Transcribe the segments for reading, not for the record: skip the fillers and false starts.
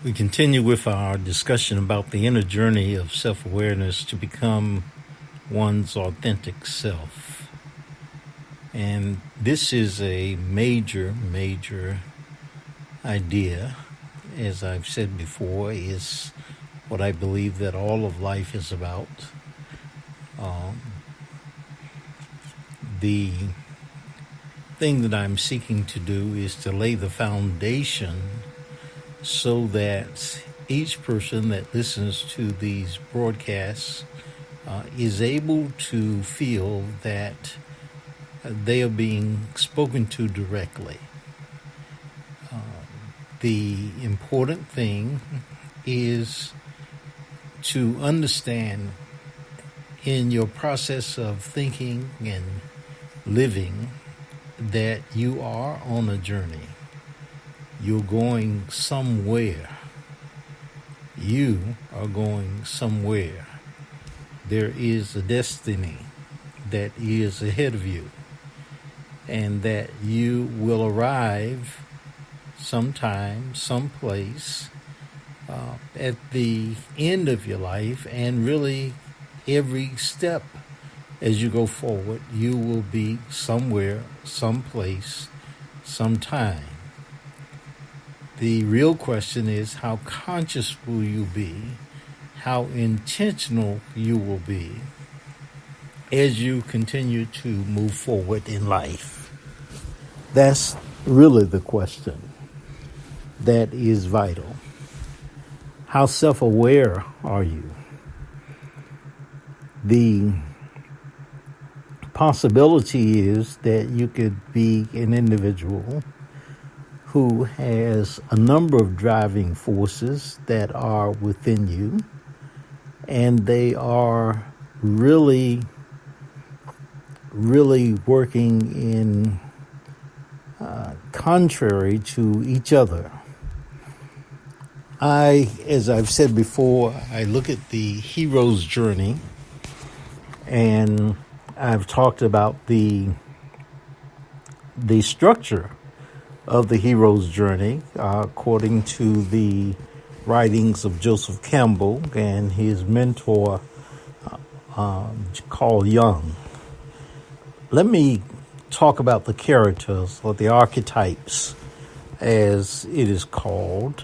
We continue with our discussion about the inner journey of self-awareness to become one's authentic self. And this is a major idea, as I've said before, is what I believe that all of life is about. The thing that I'm seeking to do is to lay the foundation so that each person that listens to these broadcasts is able to feel that they are being spoken to directly. The important thing is to understand in your process of thinking and living that you are on a journey. You're going somewhere. You are going somewhere. There is a destiny that is ahead of you, and that you will arrive sometime, someplace, at the end of your life, and really every step as you go forward, you will be somewhere, someplace, sometime. The real question is, how conscious will you be? How intentional you will be as you continue to move forward in life? That's really the question that is vital. How self-aware are you? The possibility is that you could be an individual who has a number of driving forces that are within you, and they are really working in contrary to each other. As I've said before, I look at the hero's journey, and I've talked about the structure of the hero's journey, according to the writings of Joseph Campbell and his mentor, Carl Jung. Let me talk about the characters, or the archetypes, as it is called,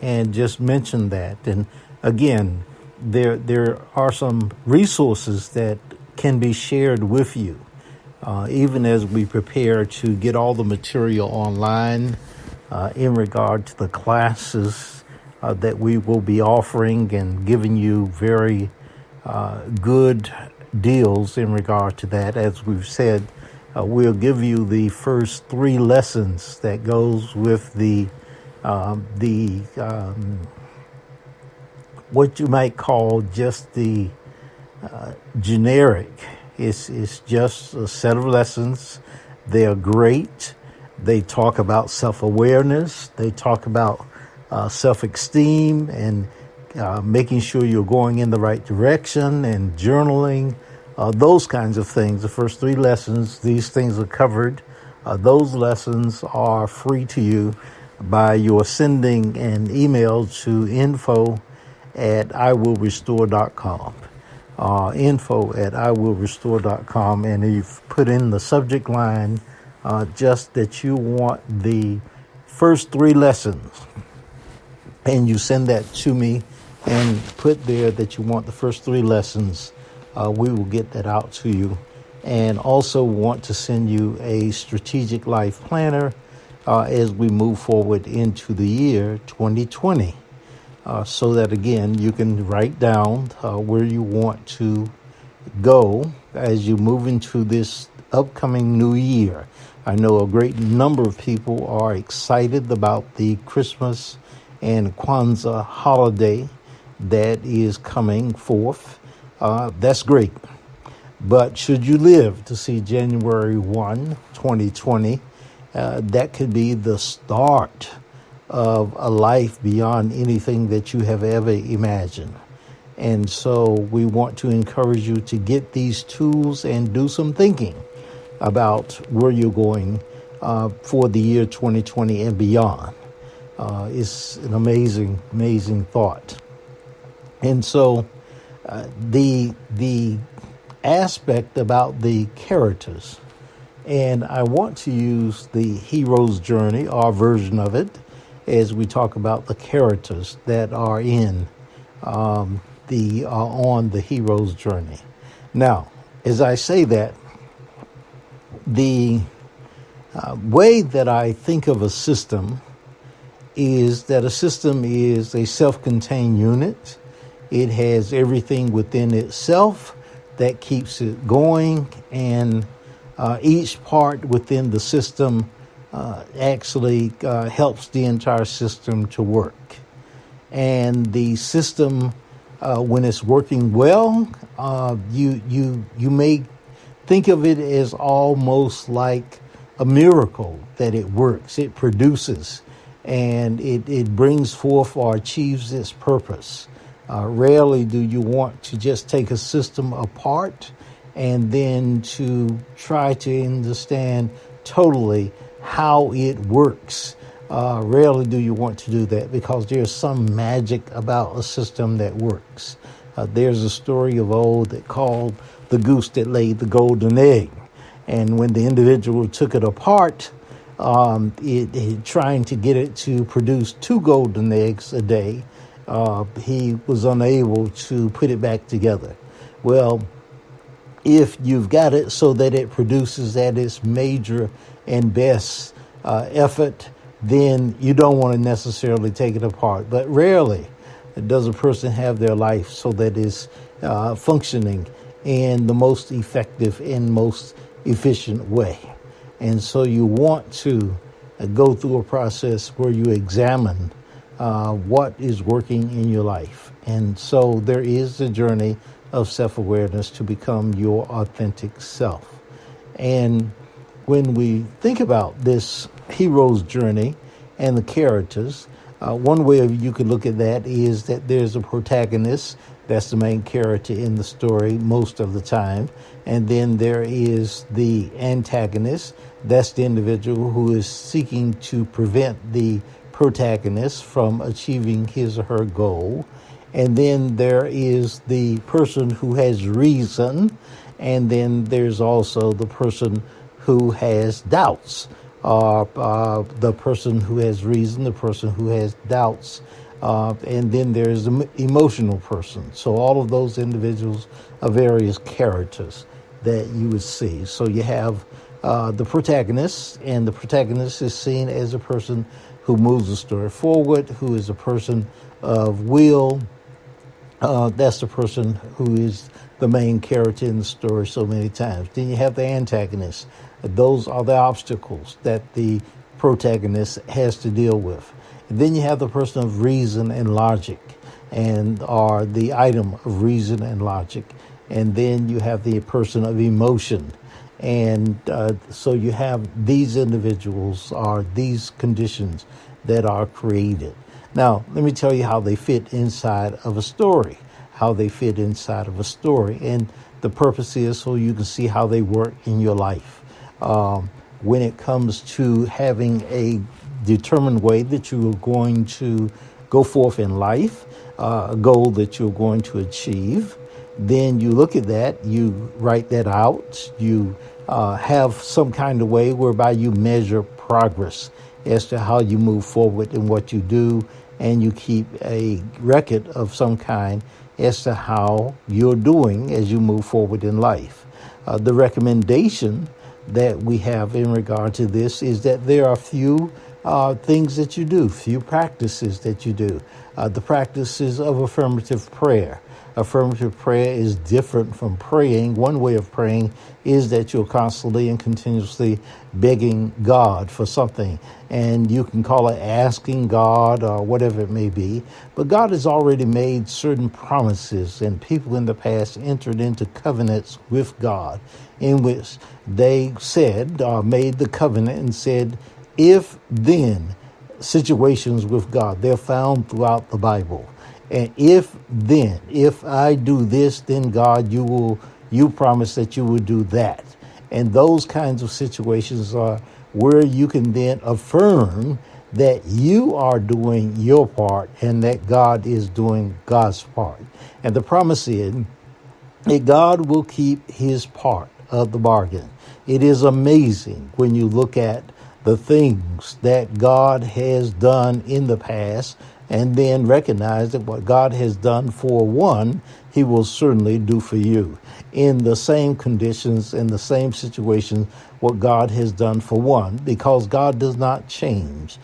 and just mention that. And again, there are some resources that can be shared with you. Even as we prepare to get all the material online in regard to the classes that we will be offering and giving you very good deals in regard to that. As we've said, we'll give you the first 3 lessons that goes with the what you might call just the generic. It's just a set of lessons. They are great. They talk about self-awareness. They talk about self-esteem and making sure you're going in the right direction, and journaling, those kinds of things. The first 3 lessons, these things are covered. Those lessons are free to you by your sending an email to info@iwillrestore.com. info@iwillrestore.com, and you've put in the subject line just that you want the first 3 lessons, and you send that to me and put there that you want the first 3 lessons. We will get that out to you, and also want to send you a strategic life planner as we move forward into the year 2020. So that, again, you can write down where you want to go as you move into this upcoming new year. I know a great number of people are excited about the Christmas and Kwanzaa holiday that is coming forth. That's great. But should you live to see January 1, 2020, that could be the start of a life beyond anything that you have ever imagined. And so we want to encourage you to get these tools and do some thinking about where you're going for the year 2020 and beyond. It's an amazing, amazing thought. And so the aspect about the characters, and I want to use the hero's journey, our version of it, as we talk about the characters that are in on the hero's journey. Now, as I say that, the way that I think of a system is that a system is a self-contained unit. It has everything within itself that keeps it going, and each part within the system actually helps the entire system to work. And the system, when it's working well, you may think of it as almost like a miracle that it works. It produces, and it brings forth or achieves its purpose. Rarely do you want to just take a system apart and then to try to understand totally how it works. Rarely do you want to do that, because there's some magic about a system that works. There's a story of old that called the goose that laid the golden egg. And when the individual took it apart, it trying to get it to produce 2 golden eggs a day, he was unable to put it back together. Well, if you've got it so that it produces at its major and best effort, then you don't want to necessarily take it apart. But rarely does a person have their life so that it's functioning in the most effective and most efficient way. And so you want to go through a process where you examine what is working in your life. And so there is the journey of self-awareness to become your authentic self. And when we think about this hero's journey and the characters, one way you could look at that is that there's a protagonist. That's the main character in the story most of the time. And then there is the antagonist. That's the individual who is seeking to prevent the protagonist from achieving his or her goal. And then there is the person who has reason. And then there's also the person who has doubts. The person who has reason, the person who has doubts. And then there's the emotional person. So all of those individuals are various characters that you would see. So you have the protagonist, and the protagonist is seen as a person who moves the story forward, who is a person of will. That's the person who is the main character in the story so many times. Then you have the antagonist. Those are the obstacles that the protagonist has to deal with. And then you have the person of reason and logic, and are the item of reason and logic. And then you have the person of emotion. And so you have these individuals, are these conditions that are created. Now, let me tell you how they fit inside of a story, And the purpose is so you can see how they work in your life. When it comes to having a determined way that you are going to go forth in life, a goal that you're going to achieve, then you look at that, you write that out, you have some kind of way whereby you measure progress as to how you move forward in what you do, and you keep a record of some kind as to how you're doing as you move forward in life. The recommendation that we have in regard to this is that there are few things that you do, few practices that you do. The practices of affirmative prayer. Affirmative prayer is different from praying. One way of praying is that you're constantly and continuously begging God for something. And you can call it asking God or whatever it may be. But God has already made certain promises, and people in the past entered into covenants with God in which they said, made the covenant and said, if then, situations with God. They're found throughout the Bible. And if I do this, then God, you promise that you will do that. And those kinds of situations are where you can then affirm that you are doing your part and that God is doing God's part. And the promise is that God will keep his part of the bargain. It is amazing when you look at the things that God has done in the past and then recognize that what God has done for one, he will certainly do for you. In the same conditions, in the same situation, what God has done for one, because God does not change.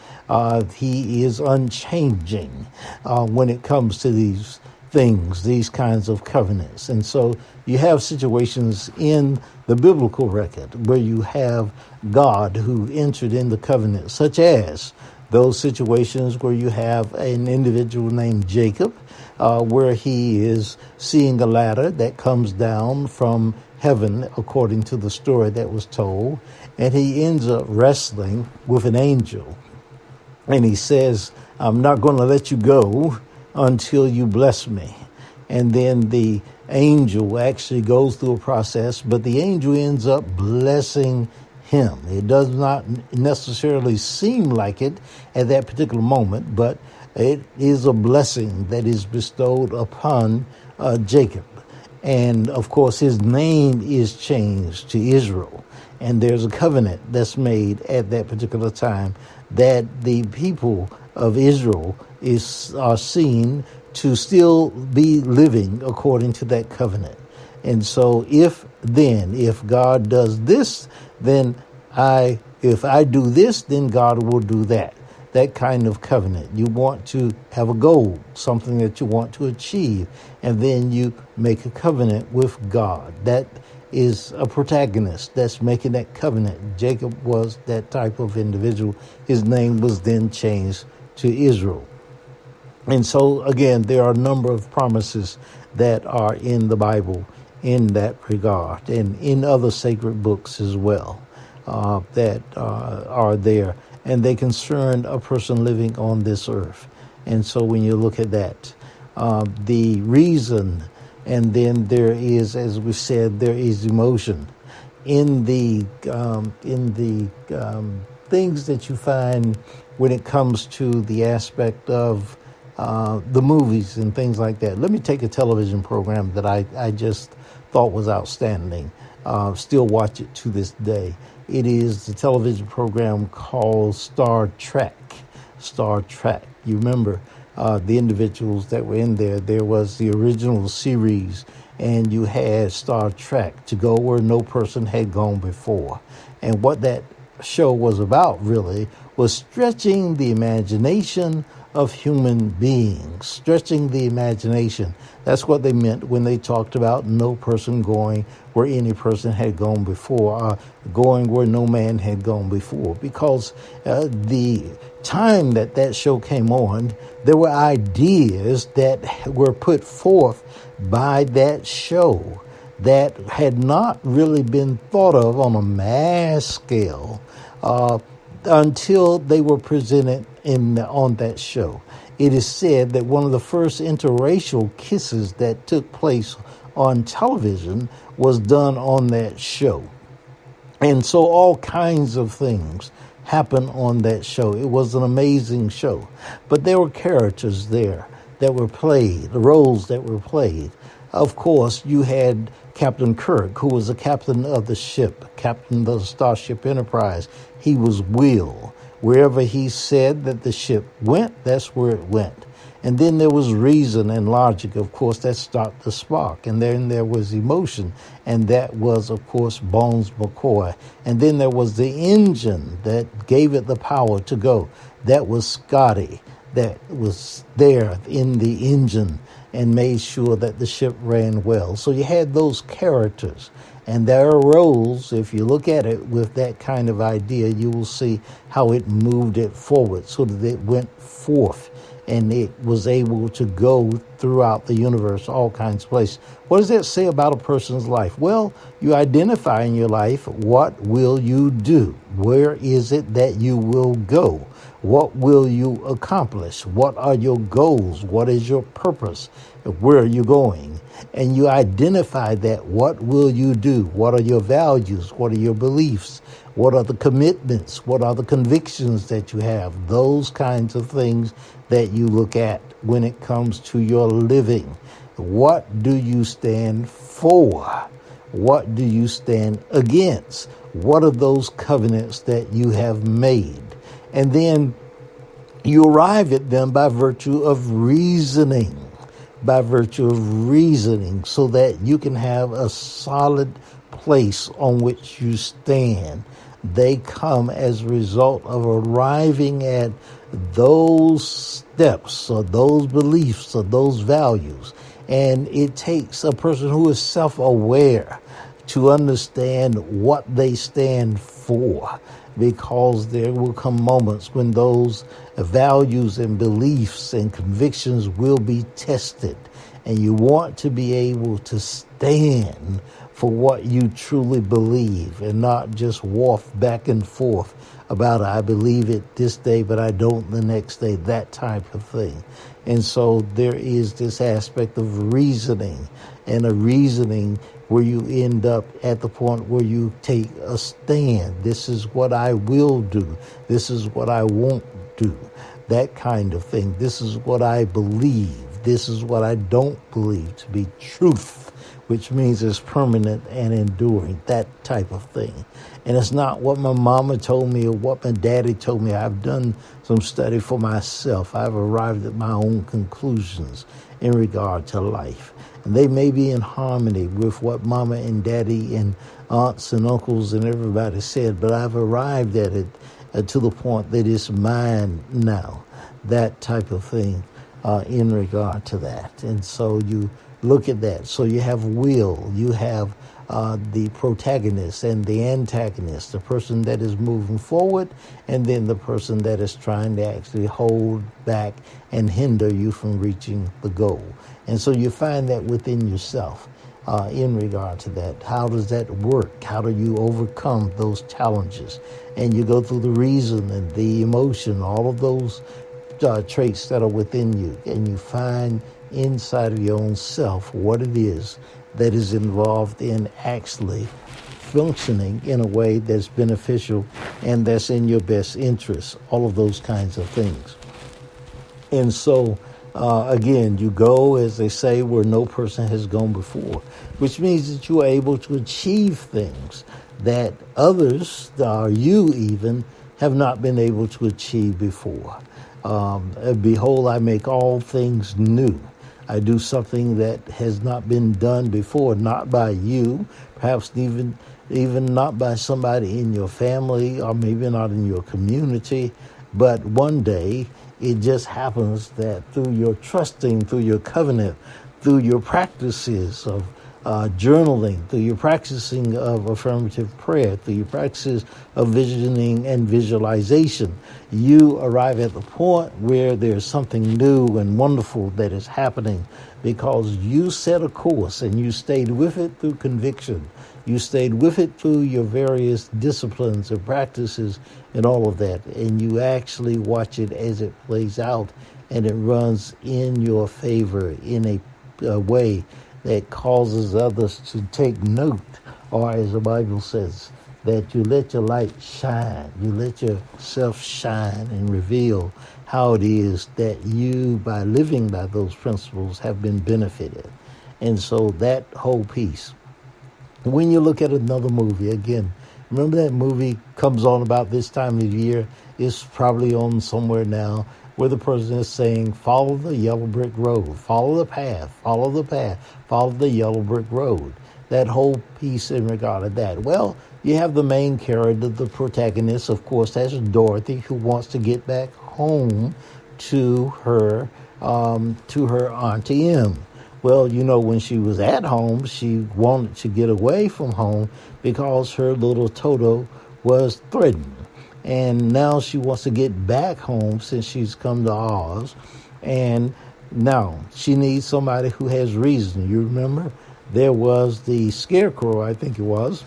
He is unchanging when it comes to these things, these kinds of covenants. And so you have situations in the biblical record where you have God who entered in the covenant, such as those situations where you have an individual named Jacob, where he is seeing a ladder that comes down from heaven, according to the story that was told, and he ends up wrestling with an angel. And he says, I'm not going to let you go until you bless me. And then the angel actually goes through a process, but the angel ends up blessing him. It does not necessarily seem like it at that particular moment, but it is a blessing that is bestowed upon Jacob. And of course, his name is changed to Israel. And there's a covenant that's made at that particular time that the people of Israel are seen to still be living according to that covenant. And so if God does this, then if I do this, then God will do that. That kind of covenant. You want to have a goal, something that you want to achieve, and then you make a covenant with God. That is a protagonist that's making that covenant. Jacob was that type of individual. His name was then changed to Israel. And so, again, there are a number of promises that are in the Bible in that regard, and in other sacred books as well, that are there. And they concern a person living on this earth. And so when you look at that, the reason, and then there is, as we said, there is emotion in the things that you find when it comes to the aspect of the movies and things like that. Let me take a television program that I just thought was outstanding. Still watch it to this day. It is the television program called Star Trek. Star Trek. You remember the individuals that were in there. There was the original series, and you had Star Trek, to go where no person had gone before. And what that show was about, really, was stretching the imagination of human beings, stretching the imagination. That's what they meant when they talked about no person going where any person had gone before, going where no man had gone before. Because the time that show came on, there were ideas that were put forth by that show that had not really been thought of on a mass scale until they were presented on that show. It is said that one of the first interracial kisses that took place on television was done on that show. And so all kinds of things happened on that show. It was an amazing show. But there were characters there that were played, the roles that were played. Of course, you had Captain Kirk, who was the captain of the ship, captain of the Starship Enterprise. He was Will. Wherever he said that the ship went, that's where it went. And then there was reason and logic, of course, that stopped the Spock. And then there was emotion, and that was, of course, Bones McCoy. And then there was the engine that gave it the power to go. That was Scotty, that was there in the engine and made sure that the ship ran well. So you had those characters. And there are roles, if you look at it with that kind of idea, you will see how it moved it forward so that it went forth and it was able to go throughout the universe, all kinds of places. What does that say about a person's life? Well, you identify in your life, what will you do? Where is it that you will go? What will you accomplish? What are your goals? What is your purpose? Where are you going? And you identify that. What will you do? What are your values? What are your beliefs? What are the commitments? What are the convictions that you have? Those kinds of things that you look at when it comes to your living. What do you stand for? What do you stand against? What are those covenants that you have made? And then you arrive at them by virtue of reasoning, so that you can have a solid place on which you stand. They come as a result of arriving at those steps or those beliefs or those values. And it takes a person who is self-aware to understand what they stand for, because there will come moments when those values and beliefs and convictions will be tested. And you want to be able to stand for what you truly believe and not just waft back and forth about, I believe it this day, but I don't the next day, that type of thing. And so there is this aspect of reasoning, and a reasoning where you end up at the point where you take a stand. This is what I will do. This is what I won't do. That kind of thing. This is what I believe. This is what I don't believe to be truth, which means it's permanent and enduring, that type of thing. And it's not what my mama told me or what my daddy told me. I've done some study for myself. I've arrived at my own conclusions in regard to life. And they may be in harmony with what mama and daddy and aunts and uncles and everybody said, but I've arrived at it to the point that it's mine now, that type of thing in regard to that. And so you look at that. So you have will, you have the protagonist and the antagonist, the person that is moving forward, and then the person that is trying to actually hold back and hinder you from reaching the goal. And so you find that within yourself in regard to that. How does that work? How do you overcome those challenges? And you go through the reason and the emotion, all of those traits that are within you, and you find inside of your own self what it is that is involved in actually functioning in a way that's beneficial and that's in your best interest, all of those kinds of things. And so, again, you go, as they say, where no person has gone before, which means that you are able to achieve things that others, or you even, have not been able to achieve before. Behold, I make all things new. I do something that has not been done before, not by you, perhaps even not by somebody in your family or maybe not in your community, but one day it just happens that through your trusting, through your covenant, through your practices of journaling, through your practicing of affirmative prayer, through your practices of visioning and visualization, you arrive at the point where there's something new and wonderful that is happening because you set a course and you stayed with it through conviction. You stayed with it through your various disciplines and practices and all of that, and you actually watch it as it plays out, and it runs in your favor in a way that causes others to take note, or as the Bible says, that you let your light shine. You let yourself shine and reveal how it is that you, by living by those principles, have been benefited. And so that whole piece. When you look at another movie, again, remember that movie comes on about this time of year? It's probably on somewhere now, where the person is saying, follow the yellow brick road, follow the path, follow the yellow brick road. That whole piece in regard to that. Well, you have the main character, the protagonist, of course, that's Dorothy, who wants to get back home to her Auntie M. Well, you know, when she was at home, she wanted to get away from home because her little Toto was threatened. And now she wants to get back home since she's come to Oz. And now she needs somebody who has reason. You remember? There was the Scarecrow, I think it was,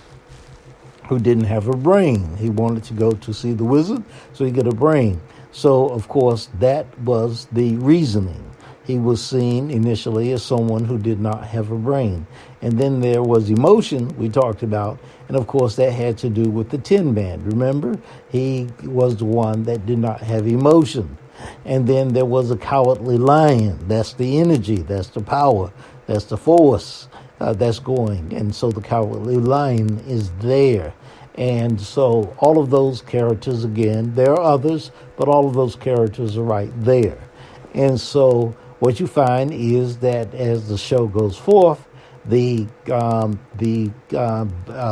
who didn't have a brain. He wanted to go to see the wizard, so he got a brain. So, of course, that was the reasoning. He was seen initially as someone who did not have a brain. And then there was emotion we talked about. And of course, that had to do with the Tin Man. Remember, he was the one that did not have emotion. And then there was a Cowardly Lion. That's the energy, that's the power, that's the force that's going. And so the Cowardly Lion is there. And so all of those characters, again, there are others, but all of those characters are right there. And so what you find is that as the show goes forth, the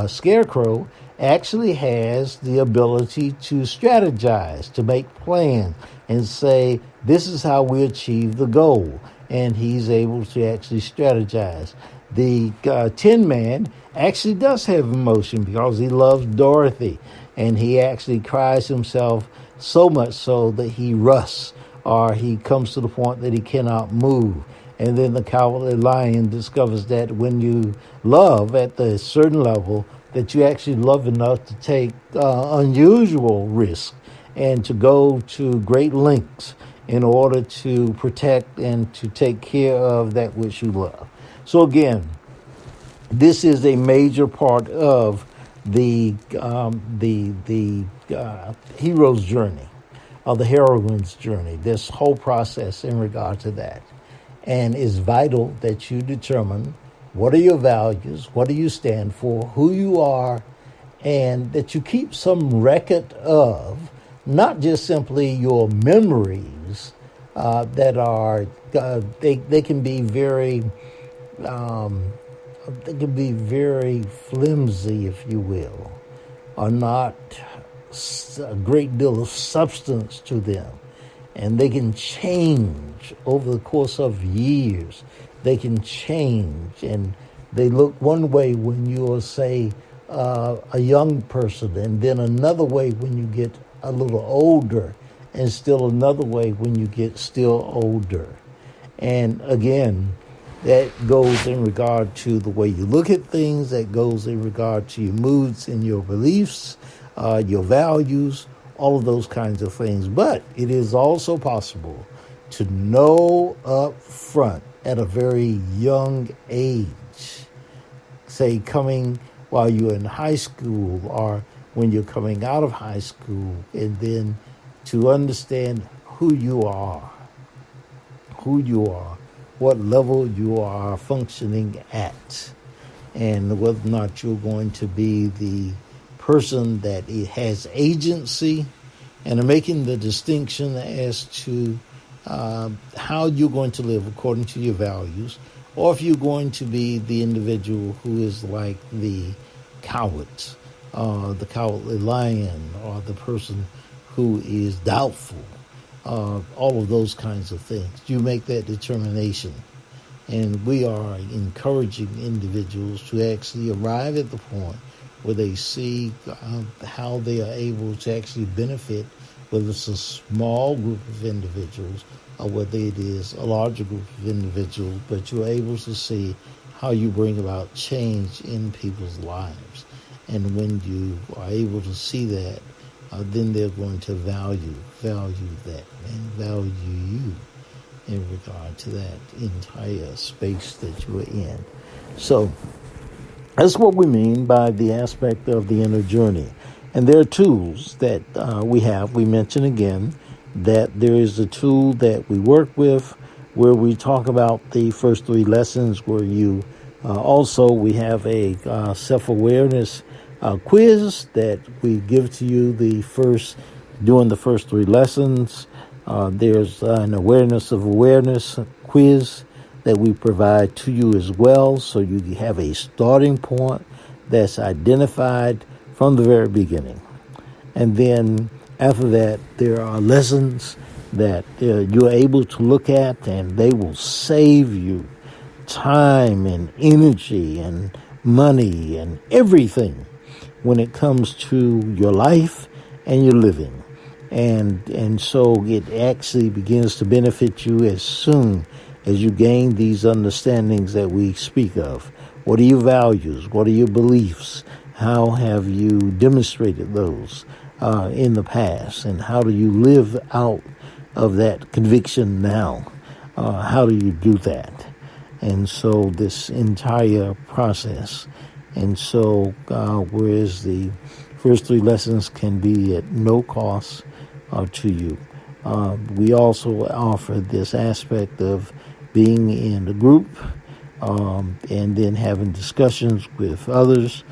Scarecrow actually has the ability to strategize, to make plans, and say, this is how we achieve the goal. And he's able to actually strategize. The Tin Man actually does have emotion because he loves Dorothy, and he actually cries himself so much so that he rusts, or he comes to the point that he cannot move. And then the Cowardly Lion discovers that when you love at the certain level, that you actually love enough to take unusual risks and to go to great lengths in order to protect and to take care of that which you love. So again, this is a major part of the hero's journey, or the heroine's journey, this whole process in regard to that. And it's vital that you determine what are your values, what do you stand for, who you are, and that you keep some record of not just simply your memories that are, they can be very, they can be very flimsy, if you will, or not a great deal of substance to them. And they can change over the course of years. They can change, and they look one way when you're, say, a young person, and then another way when you get a little older, and still another way when you get still older. And again, that goes in regard to the way you look at things, that goes in regard to your moods and your beliefs, your values, all of those kinds of things. But it is also possible to know up front at a very young age, say coming while you're in high school or when you're coming out of high school, and then to understand who you are, what level you are functioning at, and whether or not you're going to be the person that it has agency, and making the distinction as to how you're going to live according to your values, or if you're going to be the individual who is like the coward, the Cowardly Lion, or the person who is doubtful, all of those kinds of things. You make that determination. And we are encouraging individuals to actually arrive at the point where they see how they are able to actually benefit, whether it's a small group of individuals or whether it is a larger group of individuals, but you're able to see how you bring about change in people's lives. And when you are able to see that, then they're going to value that and value you in regard to that entire space that you're in. So that's what we mean by the aspect of the inner journey. And there are tools that we have. We mention again that there is a tool that we work with where we talk about the first three lessons, where you also, we have a self-awareness quiz that we give to you during the first three lessons. There's an awareness of awareness quiz that we provide to you as well, so you have a starting point that's identified from the very beginning. And then after that, there are lessons that you're able to look at, and they will save you time and energy and money and everything when it comes to your life and your living. And so it actually begins to benefit you as soon as you gain these understandings that we speak of. What are your values? What are your beliefs? How have you demonstrated those? in the past, and how do you live out of that conviction now? How do you do that? And so this entire process. And so whereas the first 3 lessons can be at no cost to you, we also offer this aspect of being in a group and then having discussions with others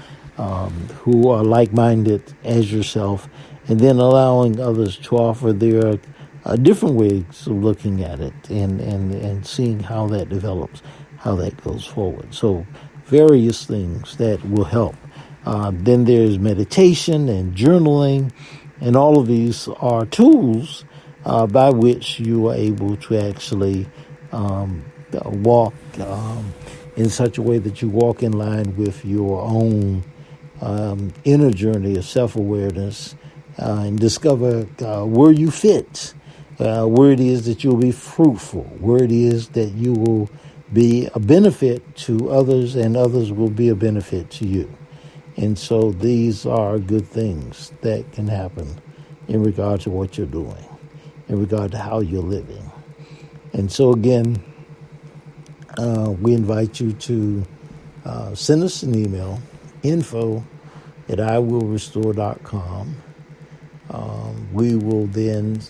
who are like-minded as yourself, and then allowing others to offer their different ways of looking at it and seeing how that develops, how that goes forward. So various things that will help. Then there's meditation and journaling, and all of these are tools by which you are able to actually walk in such a way that you walk in line with your own inner journey of self-awareness and discover where you fit, where it is that you'll be fruitful, where it is that you will be a benefit to others and others will be a benefit to you. And so these are good things that can happen in regard to what you're doing, in regard to how you're living. And so again, we invite you to send us an email, info@iwillrestore.com. We will then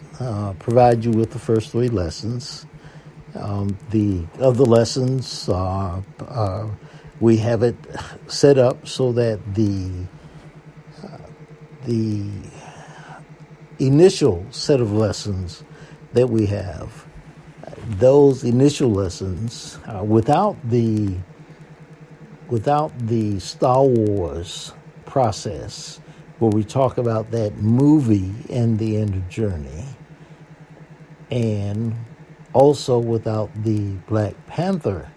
provide you with the first 3 lessons. The other lessons, we have it set up so that the initial set of lessons that we have, those initial lessons, without the Star Wars process, where we talk about that movie and the end of journey, and also without the Black Panther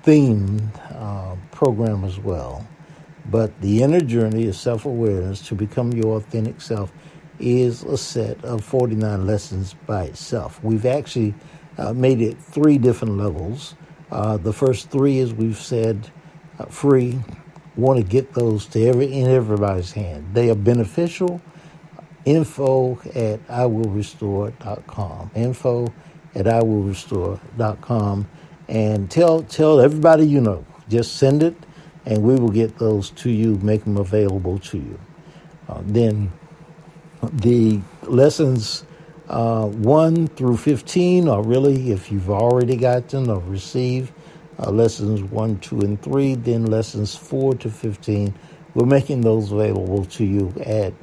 themed program as well. But the inner journey of self-awareness to become your authentic self is a set of 49 lessons by itself. We've actually made it 3 different levels. The first 3, as we've said, free. Want to get those to in everybody's hand. They are beneficial. info@iwillrestore.com. info@iwillrestore.com. And tell everybody you know. Just send it, and we will get those to you, make them available to you. Then the lessons 1 through 15 are really, if you've already gotten or received lessons 1, 2, and 3, then lessons 4 to 15, we're making those available to you at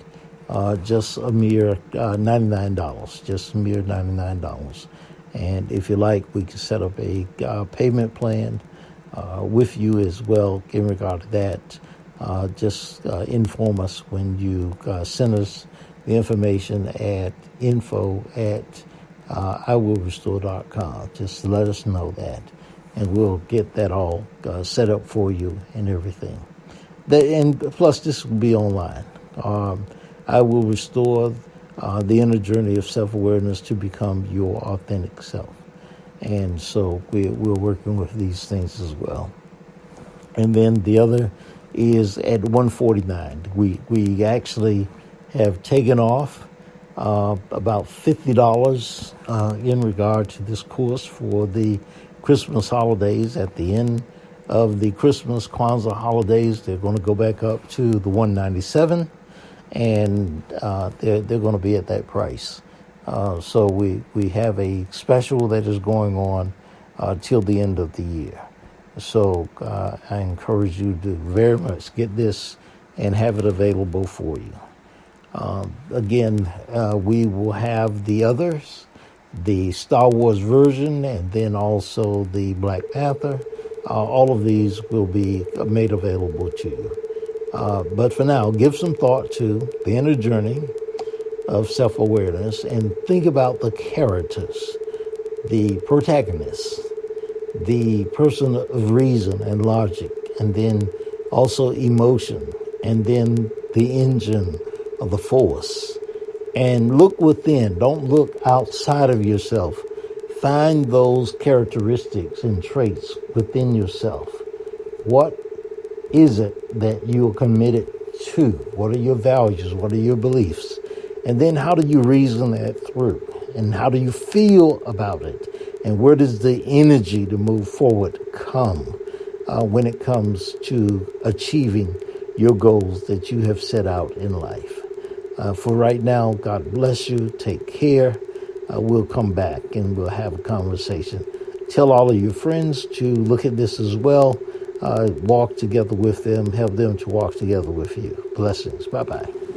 just a mere $99, just a mere $99. And if you like, we can set up a payment plan with you as well in regard to that. Just inform us when you send us the information at info@iwillrestore.com. Just let us know that, and we'll get that all set up for you and everything. And plus, this will be online. I will restore the inner journey of self-awareness to become your authentic self. And so we're working with these things as well. And then the other is at $149. We actually have taken off about $50 in regard to this course for the Christmas holidays. At the end of the Christmas Kwanzaa holidays, they're going to go back up to the $197, and they're going to be at that price. So we have a special that is going on till the end of the year. So I encourage you to very much get this and have it available for you. Again, we will have the others, the Star Wars version, and then also the Black Panther. All of these will be made available to you. But for now, give some thought to the inner journey of self-awareness and think about the characters, the protagonists, the person of reason and logic, and then also emotion, and then the engine of the force. And look within. Don't look outside of yourself. Find those characteristics and traits within yourself. What is it that you're committed to? What are your values? What are your beliefs? And then how do you reason that through? And how do you feel about it? And where does the energy to move forward come when it comes to achieving your goals that you have set out in life? For right now, God bless you. Take care. We'll come back and we'll have a conversation. Tell all of your friends to look at this as well. Walk together with them. Help them to walk together with you. Blessings. Bye-bye.